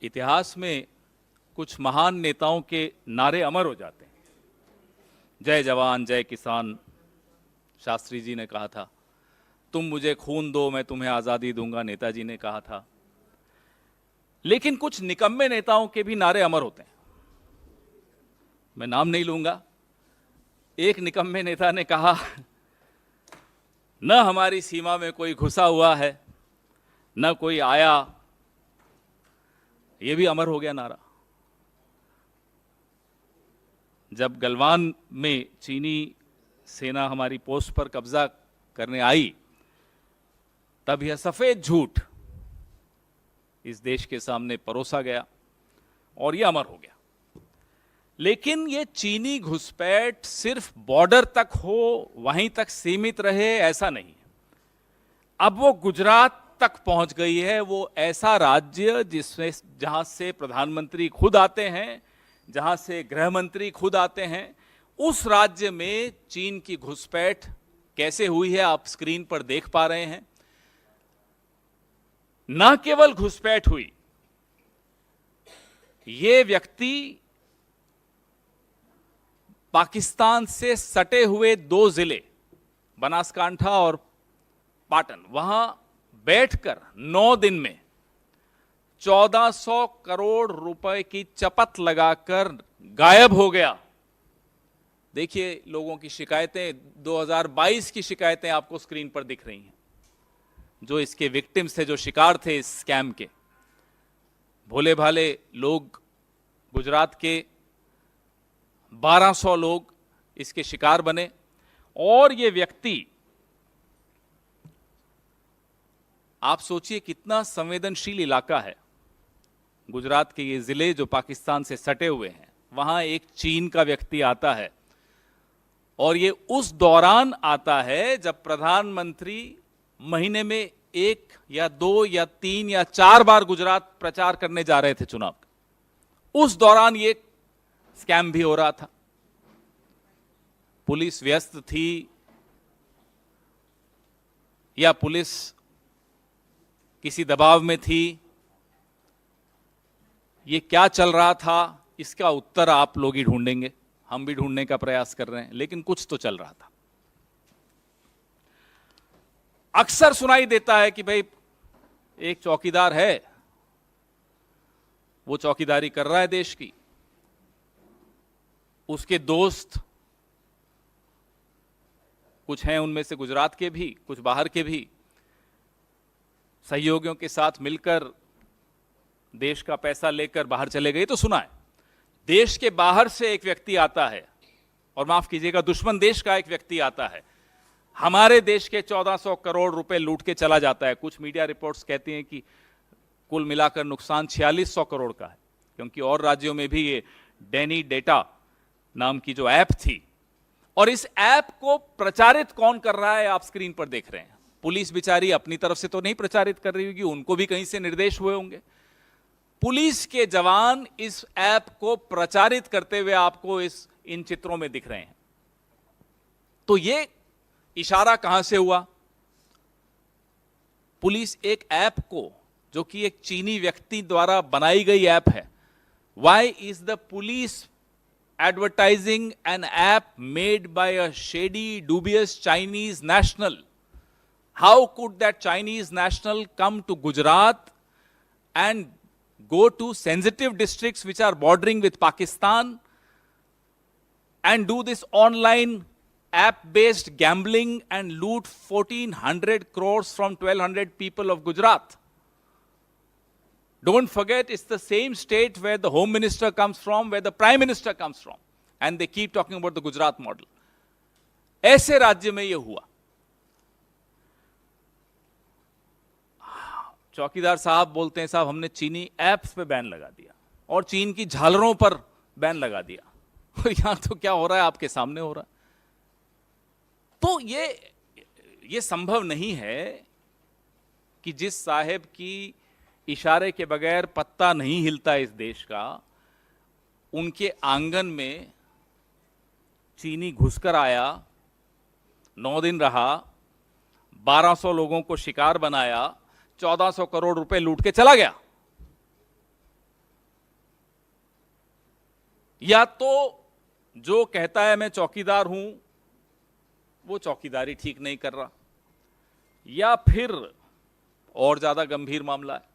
इतिहास में कुछ महान नेताओं के नारे अमर हो जाते हैं। जय जवान जय किसान, शास्त्री जी ने कहा था। तुम मुझे खून दो मैं तुम्हें आज़ादी दूंगा, नेताजी ने कहा था। लेकिन कुछ निकम्मे नेताओं के भी नारे अमर होते हैं। मैं नाम नहीं लूंगा। एक निकम्मे नेता ने कहा, न हमारी सीमा में कोई घुसा हुआ है, न कोई आया। यह भी अमर हो गया नारा। जब गलवान में चीनी सेना हमारी पोस्ट पर कब्जा करने आई, तब यह सफेद झूठ इस देश के सामने परोसा गया और यह अमर हो गया। लेकिन यह चीनी घुसपैठ सिर्फ बॉर्डर तक हो, वहीं तक सीमित रहे, ऐसा नहीं है। अब वो गुजरात तक पहुंच गई है। वो ऐसा राज्य जिसमें जहां से प्रधानमंत्री खुद आते हैं, जहां से गृह मंत्री खुद आते हैं, उस राज्य में चीन की घुसपैठ कैसे हुई है आप स्क्रीन पर देख पा रहे हैं। न केवल घुसपैठ हुई, ये व्यक्ति पाकिस्तान से सटे हुए 2 जिले बनासकांठा और पाटन, वहां बैठकर 9 दिन में 1400 करोड़ रुपए की चपत लगाकर गायब हो गया। देखिए लोगों की शिकायतें, 2022 की शिकायतें आपको स्क्रीन पर दिख रही हैं। जो इसके विक्टिम्स थे, जो शिकार थे इस स्कैम के, भोले भाले लोग, गुजरात के 1200 लोग इसके शिकार बने। और ये व्यक्ति, आप सोचिए कितना संवेदनशील इलाका है। गुजरात के ये जिले जो पाकिस्तान से सटे हुए हैं, वहां एक चीन का व्यक्ति आता है और ये उस दौरान आता है जब प्रधानमंत्री महीने में 1 या 2 या 3 या 4 बार गुजरात प्रचार करने जा रहे थे चुनाव का। उस दौरान ये स्कैम भी हो रहा था। पुलिस व्यस्त थी या पुलिस किसी दबाव में थी, ये क्या चल रहा था, इसका उत्तर आप लोग ही ढूंढेंगे। हम भी ढूंढने का प्रयास कर रहे हैं, लेकिन कुछ तो चल रहा था। अक्सर सुनाई देता है कि भाई एक चौकीदार है, वो चौकीदारी कर रहा है देश की, उसके दोस्त कुछ हैं, उनमें से गुजरात के भी, कुछ बाहर के भी, सहयोगियों के साथ मिलकर देश का पैसा लेकर बाहर चले गए। तो सुना है देश के बाहर से एक व्यक्ति आता है, और माफ कीजिएगा दुश्मन देश का एक व्यक्ति आता है, हमारे देश के 1400 करोड़ रुपए लूट के चला जाता है। कुछ मीडिया रिपोर्ट्स कहती हैं कि कुल मिलाकर नुकसान 4600 करोड़ का है, क्योंकि और राज्यों में भी ये डैनी डेटा नाम की जो ऐप थी, और इस ऐप को प्रचारित कौन कर रहा है आप स्क्रीन पर देख रहे हैं। पुलिस बेचारी अपनी तरफ से तो नहीं प्रचारित कर रही होगी, उनको भी कहीं से निर्देश हुए होंगे। पुलिस के जवान इस ऐप को प्रचारित करते हुए आपको इन चित्रों में दिख रहे हैं। तो ये इशारा कहां से हुआ? पुलिस एक ऐप को, जो कि एक चीनी व्यक्ति द्वारा बनाई गई ऐप है, why is the police advertising an app made by a shady dubious Chinese national? How could that Chinese national come to Gujarat and go to sensitive districts which are bordering with Pakistan and do this online app-based gambling and loot 1400 crores from 1200 people of Gujarat? Don't forget, it's the same state where the Home Minister comes from, where the Prime Minister comes from, and they keep talking about the Gujarat model. ऐसे राज्य में ये हुआ। चौकीदार साहब बोलते हैं, साहब हमने चीनी ऐप्स पे बैन लगा दिया और चीन की झालरों पर बैन लगा दिया। यहां तो क्या हो रहा है आपके सामने हो रहा है। तो ये संभव नहीं है कि जिस साहेब की इशारे के बगैर पत्ता नहीं हिलता इस देश का, उनके आंगन में चीनी घुसकर आया, 9 दिन रहा, 1200 लोगों को शिकार बनाया, 1400 करोड़ रुपए लूट के चला गया। या तो जो कहता है मैं चौकीदार हूं वो चौकीदारी ठीक नहीं कर रहा, या फिर और ज्यादा गंभीर मामला है।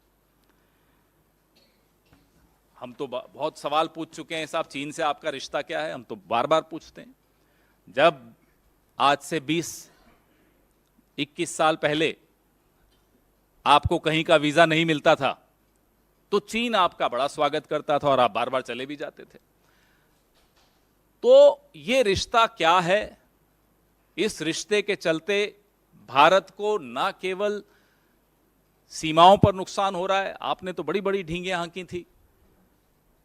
हम तो बहुत सवाल पूछ चुके हैं साहब, चीन से आपका रिश्ता क्या है, हम तो बार बार पूछते हैं। जब आज से 20-21 साल पहले आपको कहीं का वीजा नहीं मिलता था तो चीन आपका बड़ा स्वागत करता था और आप बार बार चले भी जाते थे। तो ये रिश्ता क्या है? इस रिश्ते के चलते भारत को ना केवल सीमाओं पर नुकसान हो रहा है, आपने तो बड़ी बड़ी ढींगे हाँकी थी,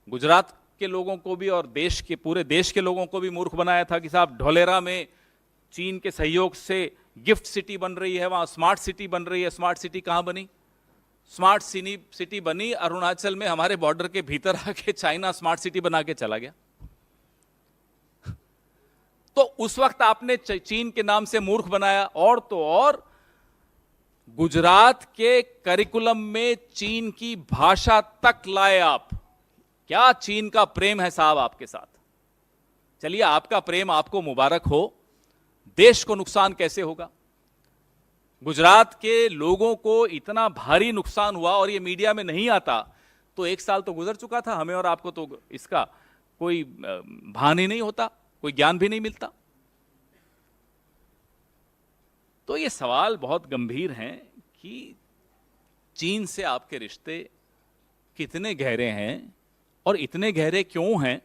गुजरात के लोगों को भी और देश के पूरे देश के लोगों को भी मूर्ख बनाया था कि साहब ढोलेरा में चीन के सहयोग से गिफ्ट सिटी बन रही है, वहां स्मार्ट सिटी बन रही है। स्मार्ट सिटी कहां बनी? स्मार्ट सिटी बनी अरुणाचल में, हमारे बॉर्डर के भीतर आके चाइना स्मार्ट सिटी बना के चला गया। तो उस वक्त आपने चीन के नाम से मूर्ख बनाया, और तो और गुजरात के करिकुलम में चीन की भाषा तक लाए आप। क्या चीन का प्रेम है साहब आपके साथ? चलिए, आपका प्रेम आपको मुबारक हो, देश को नुकसान कैसे होगा? गुजरात के लोगों को इतना भारी नुकसान हुआ और ये मीडिया में नहीं आता तो 1 साल तो गुजर चुका था, हमें और आपको तो इसका कोई भान ही नहीं होता, कोई ज्ञान भी नहीं मिलता। तो ये सवाल बहुत गंभीर हैं कि चीन से आपके रिश्ते कितने गहरे हैं और इतने गहरे क्यों हैं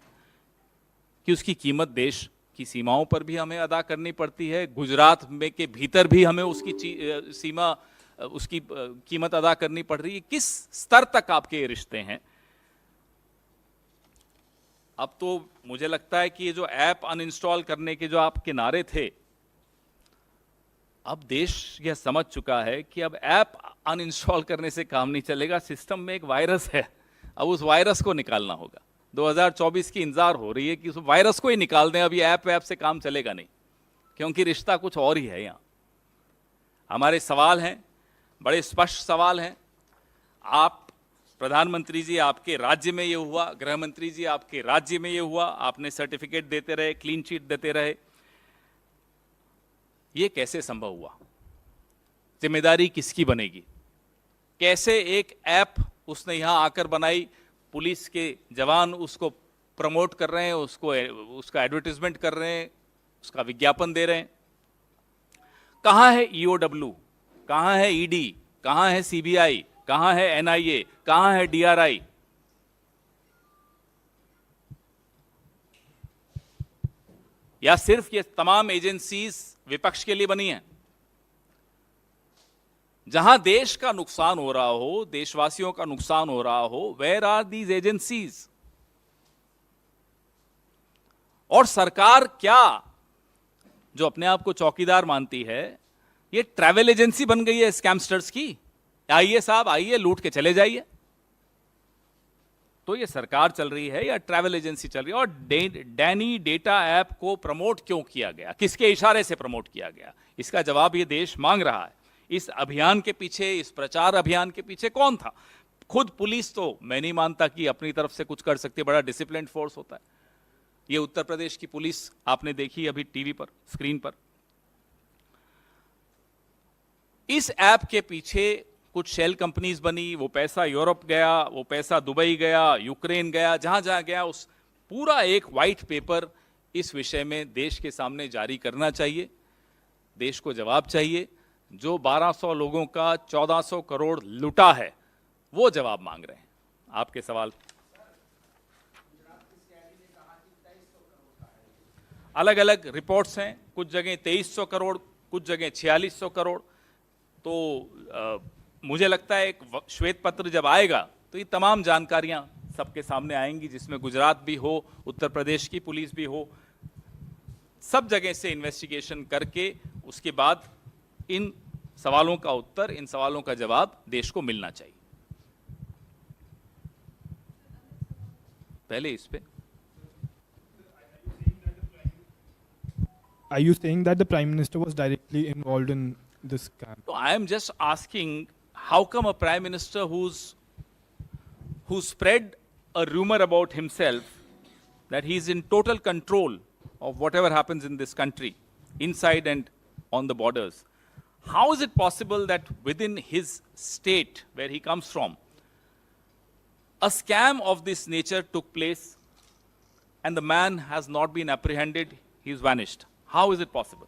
कि उसकी कीमत देश की सीमाओं पर भी हमें अदा करनी पड़ती है, गुजरात में के भीतर भी हमें उसकी सीमा, उसकी कीमत अदा करनी पड़ रही है। किस स्तर तक आपके ये रिश्ते हैं? अब तो मुझे लगता है कि ये जो ऐप अनइंस्टॉल करने के जो आपके नारे थे, अब देश यह समझ चुका है कि अब ऐप अनइंस्टॉल करने से काम नहीं चलेगा, सिस्टम में एक वायरस है, अब उस वायरस को निकालना होगा। 2024 की इंतजार हो रही है कि उस वायरस को ही निकाल दें, अब ये ऐप से काम चलेगा नहीं, क्योंकि रिश्ता कुछ और ही है। यहां हमारे सवाल हैं, बड़े स्पष्ट सवाल हैं। आप प्रधानमंत्री जी, आपके राज्य में ये हुआ, गृह मंत्री जी आपके राज्य में ये हुआ, आपने सर्टिफिकेट देते रहे, क्लीन चिट देते रहे, ये कैसे संभव हुआ? जिम्मेदारी किसकी बनेगी? कैसे एक ऐप उसने यहां आकर बनाई, पुलिस के जवान उसको प्रमोट कर रहे हैं, उसका एडवर्टाइजमेंट कर रहे हैं, उसका विज्ञापन दे रहे हैं। कहां है ईओडब्ल्यू, कहां है ईडी, कहां है सीबीआई, कहां है एनआईए, कहां है डीआरआई? या सिर्फ ये तमाम एजेंसीज विपक्ष के लिए बनी हैं? जहां देश का नुकसान हो रहा हो, देशवासियों का नुकसान हो रहा हो, वेयर आर दीज एजेंसीज? और सरकार क्या, जो अपने आप को चौकीदार मानती है, ये ट्रैवल एजेंसी बन गई है स्कैमस्टर्स की? आइए साहब, आइए, लूट के चले जाइए। तो ये सरकार चल रही है या ट्रैवल एजेंसी चल रही है? और डैनी डेटा ऐप को प्रमोट क्यों किया गया, किसके इशारे से प्रमोट किया गया? इसका जवाब ये देश मांग रहा है। इस अभियान के पीछे, इस प्रचार अभियान के पीछे कौन था? खुद पुलिस तो मैं नहीं मानता कि अपनी तरफ से कुछ कर सकती है, बड़ा डिसिप्लिन्ड फोर्स होता है। ये उत्तर प्रदेश की पुलिस आपने देखी अभी टीवी पर, स्क्रीन पर। इस ऐप के पीछे कुछ शेल कंपनीज बनी, वो पैसा यूरोप गया, वो पैसा दुबई गया, यूक्रेन गया, जहां जहां गया, उस पूरा एक व्हाइट पेपर इस विषय में देश के सामने जारी करना चाहिए। देश को जवाब चाहिए। जो 1200 लोगों का 1400 करोड़ लुटा है, वो जवाब मांग रहे हैं। आपके सवाल अलग अलग रिपोर्ट्स हैं, कुछ जगह 2300 करोड़, कुछ जगह 4600 करोड़। तो मुझे लगता है एक श्वेत पत्र जब आएगा तो ये तमाम जानकारियां सबके सामने आएंगी, जिसमें गुजरात भी हो, उत्तर प्रदेश की पुलिस भी हो, सब जगह से इन्वेस्टिगेशन करके उसके बाद इन सवालों का उत्तर, इन सवालों का जवाब देश को मिलना चाहिए। पहले इस पे Are you saying that the Prime Minister was directly involved in this scam? So I am just asking, how come a Prime Minister who spread a rumor about himself that he is in total control of whatever happens in this country, inside and on the borders. How is it possible that within his state, where he comes from, a scam of this nature took place and the man has not been apprehended, he is vanished? How is it possible?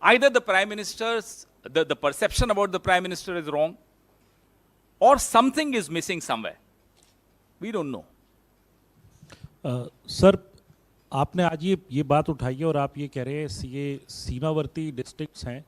Either the Prime Minister's, the perception about the Prime Minister is wrong, or something is missing somewhere. We don't know. Sir, आपने आज ये बात उठाई है और आप ये कह रहे हैं ये सीमावर्ती डिस्ट्रिक्ट्स हैं,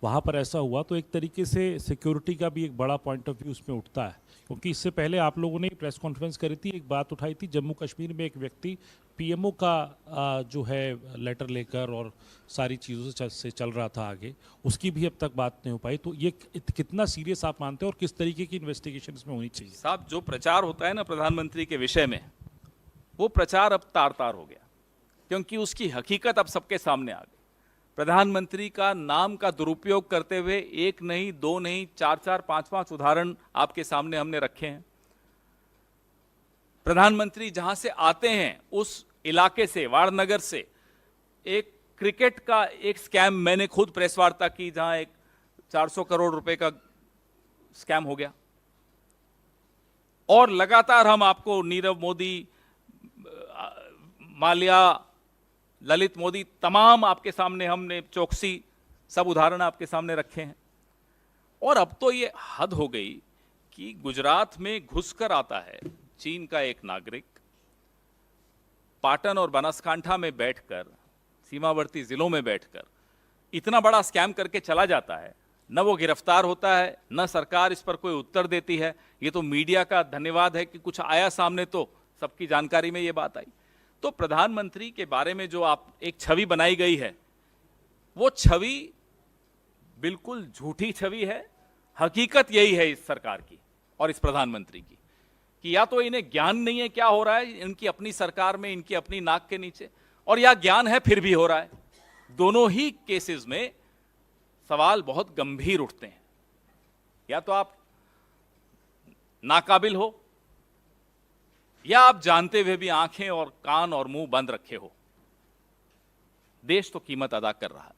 वहाँ पर ऐसा हुआ, तो एक तरीके से सिक्योरिटी का भी एक बड़ा पॉइंट ऑफ व्यू उसमें उठता है, क्योंकि इससे पहले आप लोगों ने प्रेस कॉन्फ्रेंस करी थी, एक बात उठाई थी, जम्मू कश्मीर में एक व्यक्ति पीएमओ का जो है लेटर लेकर और सारी चीज़ों से चल रहा था आगे, उसकी भी अब तक बात नहीं हो पाई। तो ये कितना सीरियस आप मानते हैं और किस तरीके की इन्वेस्टिगेशन इसमें होनी चाहिए? साहब, जो प्रचार होता है ना प्रधानमंत्री के विषय में, वो प्रचार अब तार तार हो गया, क्योंकि उसकी हकीकत अब सबके सामने आ गई। प्रधानमंत्री का नाम का दुरुपयोग करते हुए एक नहीं, दो नहीं, चार चार, पांच पांच उदाहरण आपके सामने हमने रखे हैं। प्रधानमंत्री जहां से आते हैं उस इलाके से, वाड़नगर से, एक क्रिकेट का एक स्कैम मैंने खुद प्रेस वार्ता की, जहां एक 400 करोड़ रुपए का स्कैम हो गया। और लगातार हम आपको नीरव मोदी, माल्या, ललित मोदी, तमाम आपके सामने हमने, चौकसी, सब उदाहरण आपके सामने रखे हैं। और अब तो ये हद हो गई कि गुजरात में घुसकर आता है चीन का एक नागरिक, पाटन और बनासकांठा में बैठकर, सीमावर्ती जिलों में बैठकर इतना बड़ा स्कैम करके चला जाता है, न वो गिरफ्तार होता है, न सरकार इस पर कोई उत्तर देती है। ये तो मीडिया का धन्यवाद है कि कुछ आया सामने तो सबकी जानकारी में ये बात आई। तो प्रधानमंत्री के बारे में जो आप एक छवि बनाई गई है, वो छवि बिल्कुल झूठी छवि है। हकीकत यही है इस सरकार की और इस प्रधानमंत्री की कि या तो इन्हें ज्ञान नहीं है क्या हो रहा है इनकी अपनी सरकार में, इनकी अपनी नाक के नीचे, और या ज्ञान है फिर भी हो रहा है। दोनों ही केसेस में सवाल बहुत गंभीर उठते हैं। या तो आप नाकाबिल हो, या आप जानते हुए भी आंखें और कान और मुंह बंद रखे हो। देश तो कीमत अदा कर रहा है।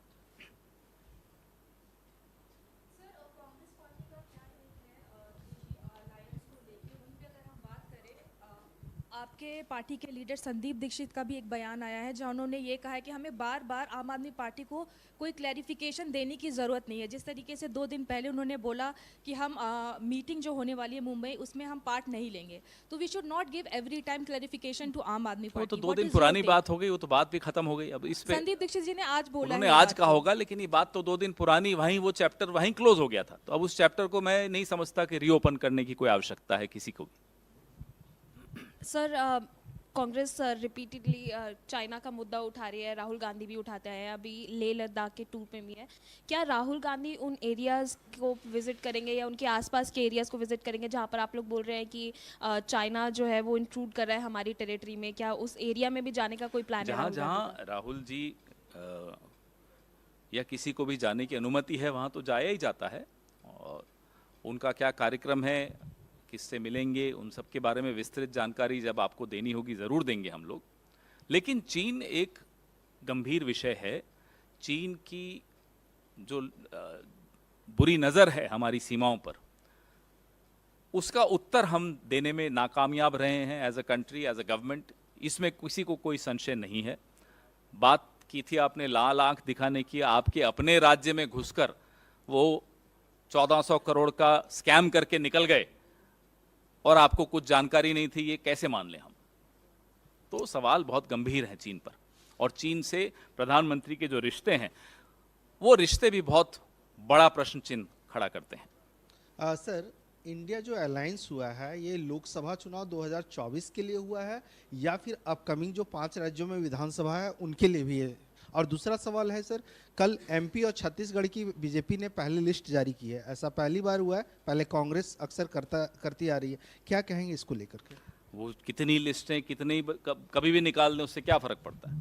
आपके पार्टी के लीडर संदीप दीक्षित का भी एक बयान आया है जहां उन्होंने ये कहा है कि हमें बार बार आम आदमी पार्टी को कोई क्लैरिफिकेशन देने की ज़रूरत नहीं है। जिस तरीके से 2 दिन पहले उन्होंने बोला कि हम मीटिंग जो होने वाली है मुंबई, उसमें हम पार्ट नहीं लेंगे, तो we should not give every time clarification to Aam Aadmi party. वो तो 2 दिन पुरानी बात हो गई, वो तो बात भी खत्म हो गई। अब इस पे संदीप दीक्षित जी ने आज बोला, उन्होंने आज कहा होगा, लेकिन ये बात तो 2 दिन पुरानी, वहीं वो चैप्टर वहीं क्लोज हो गया था। तो अब उस चैप्टर को मैं नहीं समझता कि रीओपन करने की कोई आवश्यकता है किसी को भी। सर, कांग्रेस रिपीटेडली चाइना का मुद्दा उठा रही है, राहुल गांधी भी उठाते हैं, अभी लेह लद्दाख के टूर पे भी है। क्या राहुल गांधी उन एरियाज़ को विजिट करेंगे या उनके आसपास के एरियाज़ को विजिट करेंगे जहां पर आप लोग बोल रहे हैं कि चाइना जो है वो इंट्रूड कर रहा है हमारी टेरिटरी में? क्या उस एरिया में भी जाने का कोई प्लान है? जहां राहुल जी या किसी को भी जाने की अनुमति है वहां तो जाया ही जाता है, और उनका क्या कार्यक्रम है, किससे मिलेंगे, उन सब के बारे में विस्तृत जानकारी जब आपको देनी होगी ज़रूर देंगे हम लोग। लेकिन चीन एक गंभीर विषय है। चीन की जो बुरी नज़र है हमारी सीमाओं पर, उसका उत्तर हम देने में नाकामयाब रहे हैं as a country, as a government. इसमें किसी को कोई संशय नहीं है। बात की थी आपने लाल आंख दिखाने की, आपके अपने राज्य में घुसकर वो 1400 करोड़ का स्कैम करके निकल गए और आपको कुछ जानकारी नहीं थी, ये कैसे मान लें हम? तो सवाल बहुत गंभीर है चीन पर, और चीन से प्रधानमंत्री के जो रिश्ते हैं, वो रिश्ते भी बहुत बड़ा प्रश्न चिन्ह खड़ा करते हैं। सर, इंडिया जो अलायंस हुआ है, ये लोकसभा चुनाव 2024 के लिए हुआ है या फिर अपकमिंग जो 5 राज्यों में विधानसभा है उनके लिए भी है? और दूसरा सवाल है सर, कल एमपी और छत्तीसगढ़ की बीजेपी ने पहली लिस्ट जारी की है, ऐसा पहली बार हुआ है, पहले कांग्रेस अक्सर करती आ रही है, क्या कहेंगे इसको लेकर के? वो कितनी लिस्टें कितनी कभी भी निकाल दें, उससे क्या फर्क पड़ता है?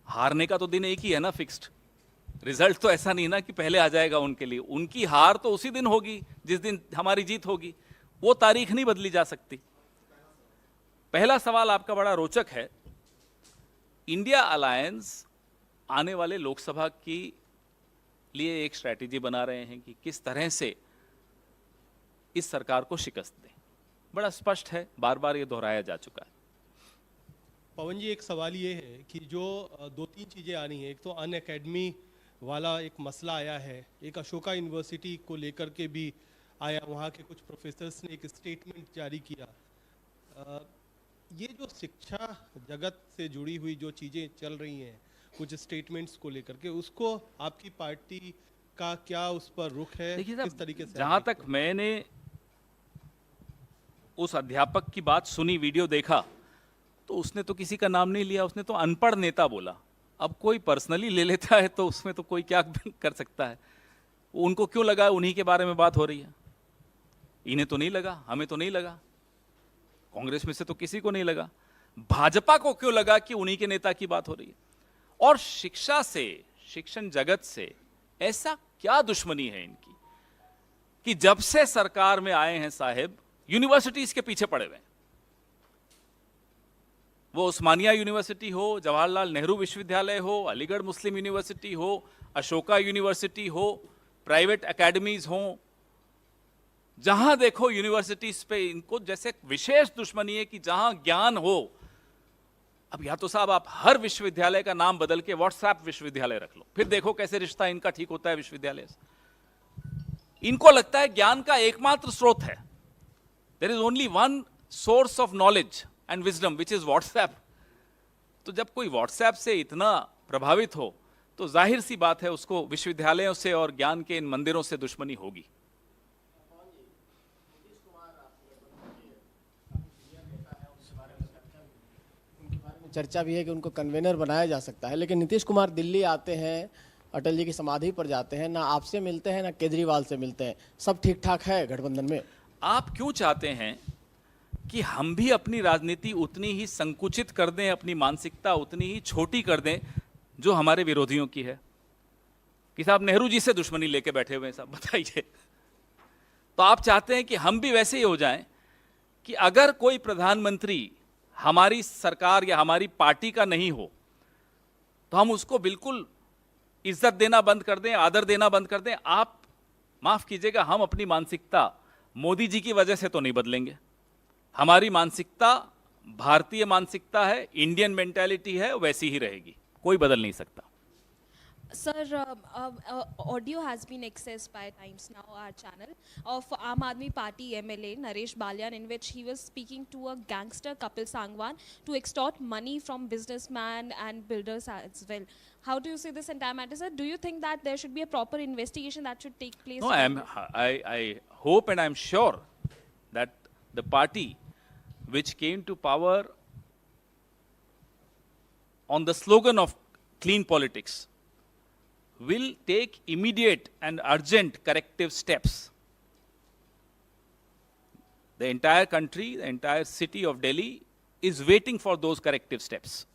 हारने का तो दिन एक ही है ना, फिक्स्ड। रिजल्ट तो ऐसा नहीं ना कि पहले आ जाएगा उनके लिए। उनकी हार तो उसी दिन होगी जिस दिन हमारी जीत होगी, वो तारीख नहीं बदली जा सकती। पहला सवाल आपका बड़ा रोचक है इंडिया अलायंस आने वाले लोकसभा की लिए एक स्ट्रैटेजी बना रहे हैं कि किस तरह से इस सरकार को शिकस्त दें। बड़ा स्पष्ट है, बार बार ये दोहराया जा चुका है। पवन जी, एक सवाल ये है कि जो दो तीन चीज़ें आनी है। एक तो अन अकेडमी वाला एक मसला आया है, एक अशोका यूनिवर्सिटी को लेकर के भी आया, वहाँ के कुछ प्रोफेसर्स ने एक स्टेटमेंट जारी किया। ये जो शिक्षा जगत से जुड़ी हुई जो चीज़ें चल रही हैं, कुछ स्टेटमेंट्स को लेकर के, उसको आपकी पार्टी का क्या उस पर रुख है? देखिए किस साहब, तरीके से जहां आप तक देखते हैं? मैंने उस अध्यापक की बात सुनी, वीडियो देखा, तो उसने तो किसी का नाम नहीं लिया, उसने तो अनपढ़ नेता बोला। अब कोई पर्सनली ले लेता है तो उसमें तो कोई क्या कर सकता है। उनको क्यों लगा उन्हीं के बारे में बात हो रही है? इन्हें तो नहीं लगा, हमें तो नहीं लगा, कांग्रेस में से तो किसी को नहीं लगा। भाजपा को क्यों लगा कि उन्हीं के नेता की बात हो रही है? और शिक्षा से, शिक्षण जगत से ऐसा क्या दुश्मनी है इनकी कि जब से सरकार में आए हैं साहेब, यूनिवर्सिटीज के पीछे पड़े हुए हैं। वो उस्मानिया यूनिवर्सिटी हो, जवाहरलाल नेहरू विश्वविद्यालय हो, अलीगढ़ मुस्लिम यूनिवर्सिटी हो, अशोका यूनिवर्सिटी हो, प्राइवेट एकेडमीज हो, जहां देखो यूनिवर्सिटीज पे इनको जैसे विशेष दुश्मनी है कि जहां ज्ञान हो। अब या तो साहब आप हर विश्वविद्यालय का नाम बदल के व्हाट्सएप विश्वविद्यालय रख लो, फिर देखो कैसे रिश्ता इनका ठीक होता है विश्वविद्यालय से। इनको लगता है ज्ञान का एकमात्र स्रोत है, there is only one source of knowledge and wisdom which is WhatsApp. तो जब कोई व्हाट्सएप से इतना प्रभावित हो तो जाहिर सी बात है उसको विश्वविद्यालयों से और ज्ञान के इन मंदिरों से दुश्मनी होगी। चर्चा भी है कि उनको कन्वेनर बनाया जा सकता है, लेकिन नीतीश कुमार दिल्ली आते हैं, अटल जी की समाधि पर जाते हैं, ना आपसे मिलते हैं ना केजरीवाल से मिलते हैं। सब ठीक ठाक है गठबंधन में? आप क्यों चाहते हैं कि हम भी अपनी राजनीति उतनी ही संकुचित कर दें, अपनी मानसिकता उतनी ही छोटी कर दें जो हमारे विरोधियों की है? कि साहब नेहरू जी से दुश्मनी लेके बैठे हुए हैं साहब, बताइए। तो आप चाहते हैं कि हम भी वैसे ही हो जाएं कि अगर कोई प्रधानमंत्री हमारी सरकार या हमारी पार्टी का नहीं हो तो हम उसको बिल्कुल इज्जत देना बंद कर दें, आदर देना बंद कर दें? आप माफ कीजिएगा, हम अपनी मानसिकता मोदी जी की वजह से तो नहीं बदलेंगे। हमारी मानसिकता भारतीय मानसिकता है, इंडियन मेंटालिटी है, वैसी ही रहेगी, कोई बदल नहीं सकता। Sir, audio has been accessed by Times Now, our channel, of Aam Aadmi Party MLA Naresh Balyan, in which he was speaking to a gangster Kapil Sangwan to extort money from businessmen and builders as well. How do you see this entire matter, sir? Do you think that there should be a proper investigation that should take place? No, I hope and I'm sure that the party which came to power on the slogan of clean politics will take immediate and urgent corrective steps. The entire country, the entire city of Delhi is waiting for those corrective steps.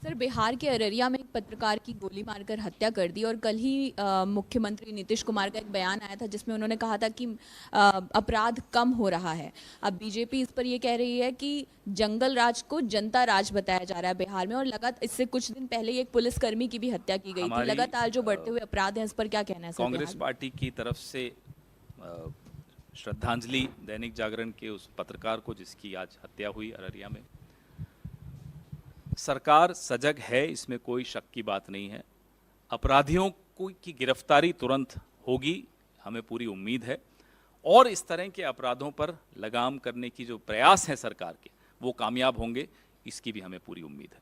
Sir, Bihar के अररिया में एक पत्रकार की गोली मारकर हत्या कर दी, और कल ही मुख्यमंत्री नीतीश कुमार का एक बयान आया था जिसमें उन्होंने कहा था कि अपराध कम हो रहा है। अब बीजेपी इस पर ये कह रही है कि जंगल राज को जनता राज बताया जा रहा है बिहार में, और लगातार इससे कुछ दिन पहले एक पुलिसकर्मी की भी हत्या की गई थी। लगातार जो बढ़ते हुए अपराध हैं, इस पर क्या कहना है सर? कांग्रेस पार्टी की तरफ से श्रद्धांजलि दैनिक जागरण के उस पत्रकार को जिसकी आज हत्या हुई अररिया में। सरकार सजग है, इसमें कोई शक की बात नहीं है। अपराधियों की गिरफ्तारी तुरंत होगी, हमें पूरी उम्मीद है, और इस तरह के अपराधों पर लगाम करने की जो प्रयास है सरकार के, वो कामयाब होंगे, इसकी भी हमें पूरी उम्मीद है।